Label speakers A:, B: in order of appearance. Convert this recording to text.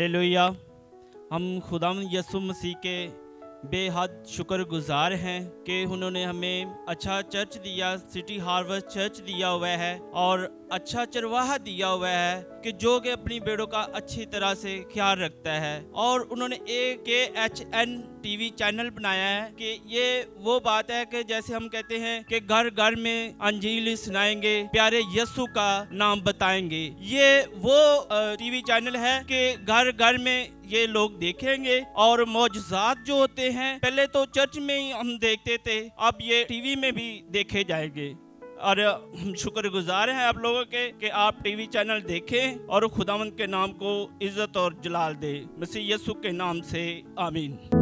A: Hallelujah. हम खुदावंद यीशु मसीह के बेहद शुक्रगुजार हैं कि उन्होंने हमें अच्छा चर्च दिया, सिटी हार्वेस्ट चर्च दिया हुआ है और अच्छा चरवाहा दिया हुआ है कि जो कि अपनी भेड़ों का अच्छी तरह से ख्याल रखता है। और उन्होंने एक KHN टीवी चैनल बनाया है कि ये वो बात है कि जैसे हम कहते हैं कि घर घर में अंजील सुनाएंगे, प्यारे यीशु का नाम बताएंगे। ये वो टीवी चैनल है कि घर घर में ये लोग देखेंगे और मौजज़ात जो होते हैं पहले तो चर्च में ही हम देखते थे, अब ये टीवी में भी देखे जाएंगे। और हम शुक्रगुजार हैं आप लोगों के कि आप टीवी चैनल देखें और खुदावंद के नाम को इज्जत और जलाल दें। मसीह यीशु के नाम से आमीन।